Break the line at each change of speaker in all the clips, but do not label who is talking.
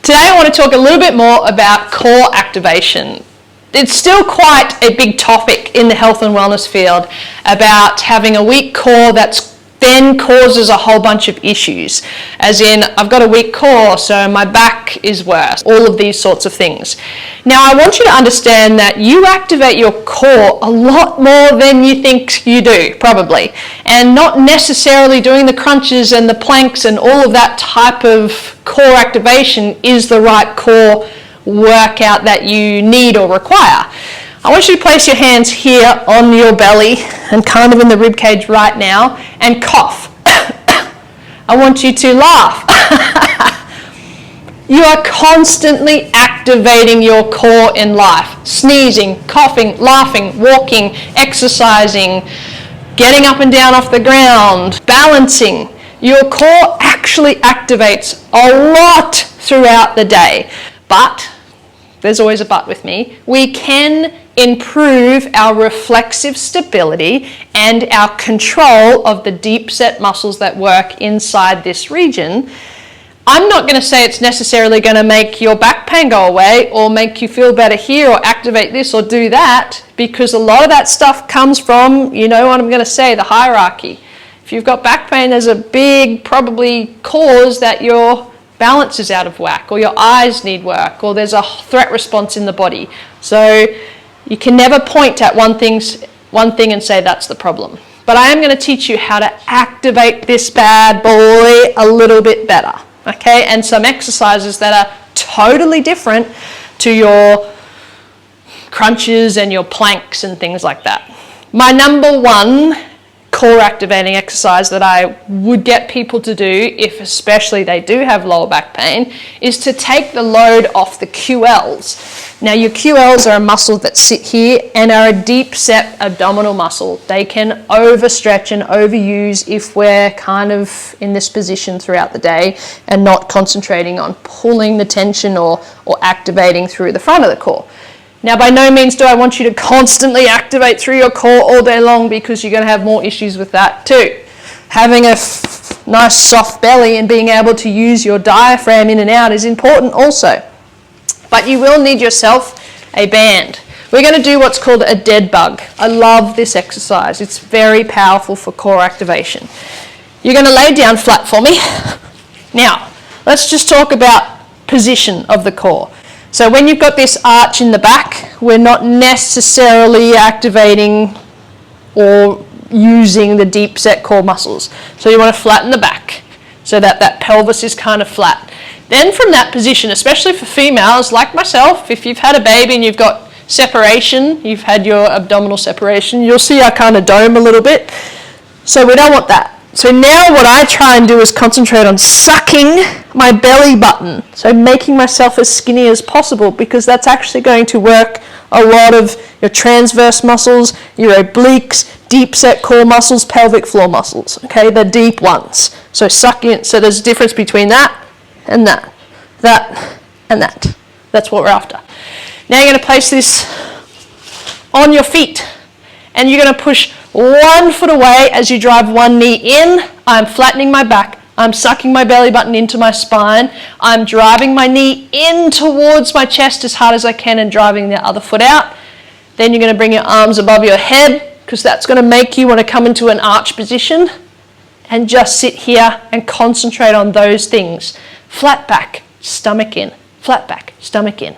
Today I want to talk a little bit more about core activation. It's still quite a big topic in the health and wellness field about having a weak core that's then causes a whole bunch of issues. As in, I've got a weak core, so my back is worse. All of these sorts of things. Now, I want you to understand that you activate your core a lot more than you think you do, probably. And not necessarily doing the crunches and the planks and all of that type of core activation is the right core workout that you need or require. I want you to place your hands here on your belly and kind of in the rib cage right now and cough. I want you to laugh. You are constantly activating your core in life. Sneezing, coughing, laughing, walking, exercising, getting up and down off the ground, balancing. Your core actually activates a lot throughout the day. But, there's always a but with me, we can improve our reflexive stability and our control of the deep set muscles that work inside this region. I'm not going to say it's necessarily going to make your back pain go away or make you feel better here or activate this or do that, because a lot of that stuff comes from, you know what I'm going to say, the hierarchy. If you've got back pain, there's a big probably cause that your balance is out of whack, or your eyes need work, or there's a threat response in the body. So you can never point at one thing and say that's the problem. But I am going to teach you how to activate this bad boy a little bit better, okay? And some exercises that are totally different to your crunches and your planks and things like that. My number one core activating exercise that I would get people to do, if especially they do have lower back pain, is to take the load off the QLs. Now, your QLs are a muscle that sit here and are a deep set abdominal muscle. They can overstretch and overuse if we're kind of in this position throughout the day and not concentrating on pulling the tension or activating through the front of the core. Now, by no means do I want you to constantly activate through your core all day long, because you're going to have more issues with that too. Having a nice soft belly and being able to use your diaphragm in and out is important also. But you will need yourself a band. We're going to do what's called a dead bug. I love this exercise. It's very powerful for core activation. You're going to lay down flat for me. Now, let's just talk about position of the core. So when you've got this arch in the back, we're not necessarily activating or using the deep set core muscles. So you want to flatten the back so that that pelvis is kind of flat. Then from that position, especially for females like myself, if you've had a baby and you've got separation, you've had your abdominal separation, you'll see I kind of dome a little bit. So we don't want that. So now what I try and do is concentrate on sucking my belly button. So making myself as skinny as possible, because that's actually going to work a lot of your transverse muscles, your obliques, deep set core muscles, pelvic floor muscles, okay, the deep ones. So sucking it, so there's a difference between that and that, that and that. That's what we're after. Now you're going to place this on your feet and you're going to push 1 foot away as you drive one knee in. I'm flattening my back. I'm sucking my belly button into my spine. I'm driving my knee in towards my chest as hard as I can and driving the other foot out. Then you're going to bring your arms above your head, because that's going to make you want to come into an arch position and just sit here and concentrate on those things. Flat back, stomach in. Flat back, stomach in.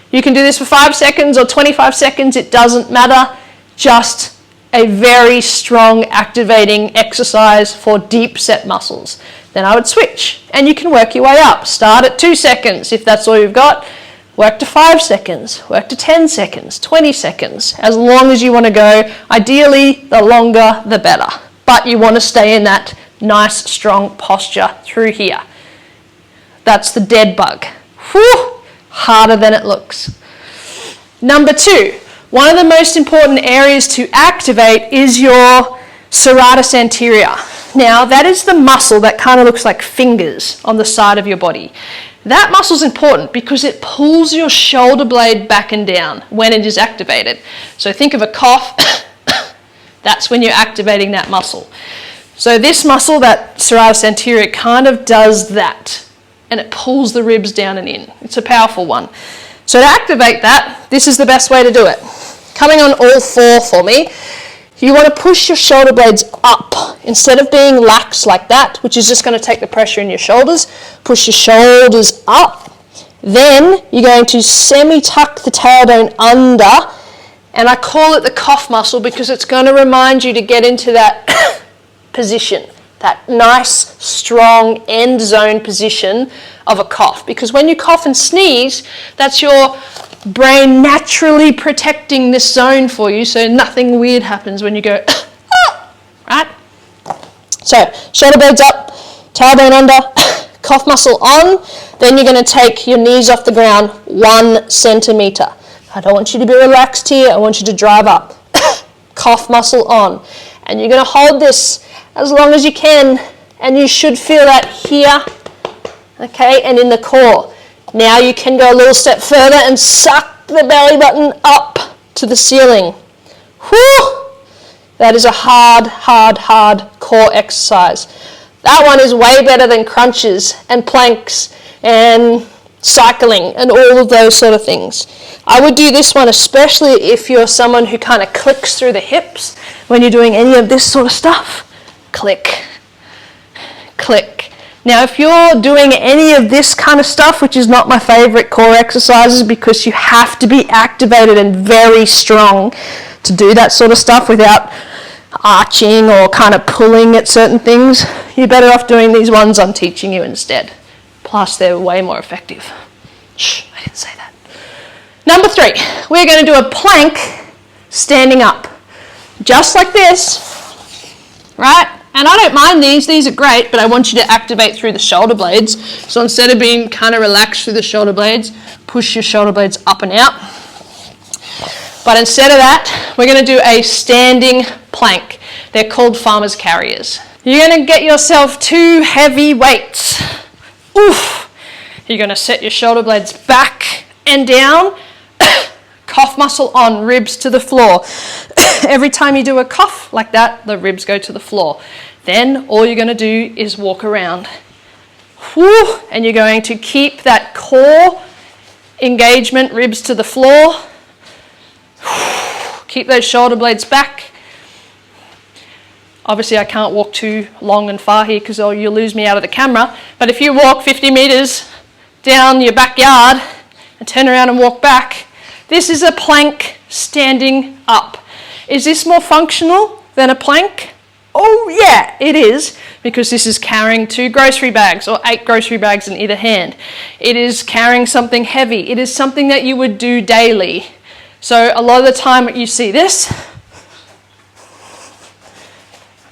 You can do this for 5 seconds or 25 seconds. It doesn't matter. Just a very strong activating exercise for deep set muscles. Then I would switch and you can work your way up. Start at 2 seconds if that's all you've got. Work to 5 seconds, work to 10 seconds, 20 seconds, as long as you want to go. Ideally, the longer, the better. But you want to stay in that nice, strong posture through here. That's the dead bug. Whew, harder than it looks. Number 2. One of the most important areas to activate is your serratus anterior. Now, that is the muscle that kind of looks like fingers on the side of your body. That muscle is important because it pulls your shoulder blade back and down when it is activated. So think of a cough. That's when you're activating that muscle. So this muscle, that serratus anterior, kind of does that. and it pulls the ribs down and in. It's a powerful one. So to activate that, this is the best way to do it. Coming on all four for me, you want to push your shoulder blades up. Instead of being lax like that, which is just going to take the pressure in your shoulders, push your shoulders up. Then you're going to semi-tuck the tailbone under, and I call it the cough muscle because it's going to remind you to get into that position, that nice, strong end zone position of a cough. Because when you cough and sneeze, that's your brain naturally protecting this zone for you so nothing weird happens when you go, right? So, shoulder blades up, tailbone under, cough muscle on. Then you're going to take your knees off the ground 1 centimeter. I don't want you to be relaxed here. I want you to drive up. Cough muscle on. And you're going to hold this as long as you can. And you should feel that here, okay, and in the core. Now you can go a little step further and suck the belly button up to the ceiling. Whew! That is a hard core exercise. That one is way better than crunches and planks and cycling and all of those sort of things. I would do this one especially if you're someone who kind of clicks through the hips when you're doing any of this sort of stuff. Click, click. Now if you're doing any of this kind of stuff, which is not my favorite core exercises because you have to be activated and very strong to do that sort of stuff without arching or kind of pulling at certain things, you're better off doing these ones I'm teaching you instead. Plus they're way more effective. Shh, I didn't say that. Number 3, we're going to do a plank standing up. Just like this, right? And I don't mind these are great, but I want you to activate through the shoulder blades. So instead of being kind of relaxed through the shoulder blades, push your shoulder blades up and out. But instead of that, we're going to do a standing plank. They're called farmer's carriers. You're going to get yourself 2 heavy weights. Oof! You're going to set your shoulder blades back and down. Cough muscle on, ribs to the floor. Every time you do a cough like that, the ribs go to the floor. Then all you're going to do is walk around. Whew! And you're going to keep that core engagement, ribs to the floor. Keep those shoulder blades back. Obviously I can't walk too long and far here because you'll lose me out of the camera. But if you walk 50 meters down your backyard and turn around and walk back, this is a plank standing up. Is this more functional than a plank? Oh yeah, it is, because this is carrying 2 grocery bags or 8 grocery bags in either hand. It is carrying something heavy. It is something that you would do daily. So a lot of the time you see this,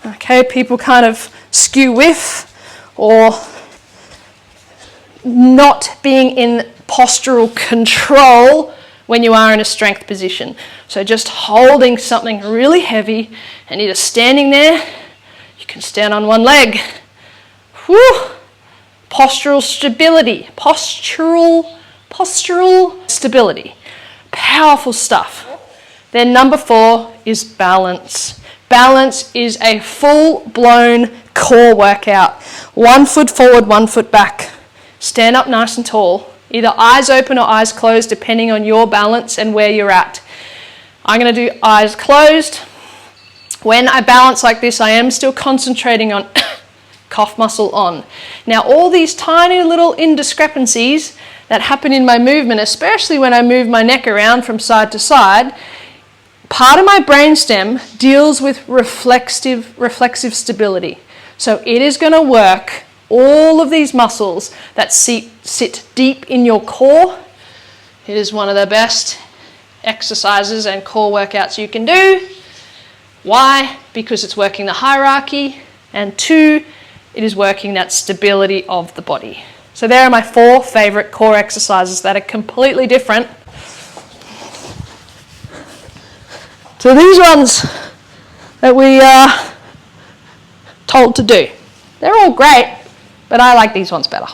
okay, people kind of skew with or not being in postural control when you are in a strength position. So just holding something really heavy and either standing there, you can stand on one leg. Whew. Postural stability, postural stability. Powerful stuff. Then number 4 is balance. Balance is a full-blown core workout. 1 foot forward, 1 foot back. Stand up nice and tall. Either eyes open or eyes closed, depending on your balance and where you're at. I'm going to do eyes closed. When I balance like this, I am still concentrating on cough muscle on. Now, all these tiny little indiscrepancies that happen in my movement, especially when I move my neck around from side to side, part of my brainstem deals with reflexive stability. So it is going to work all of these muscles that sit deep in your core. It is one of the best exercises and core workouts you can do. Why? Because it's working the hierarchy, and 2, it is working that stability of the body. So there are my 4 favorite core exercises that are completely different to these ones that we are told to do. They're all great, but I like these ones better.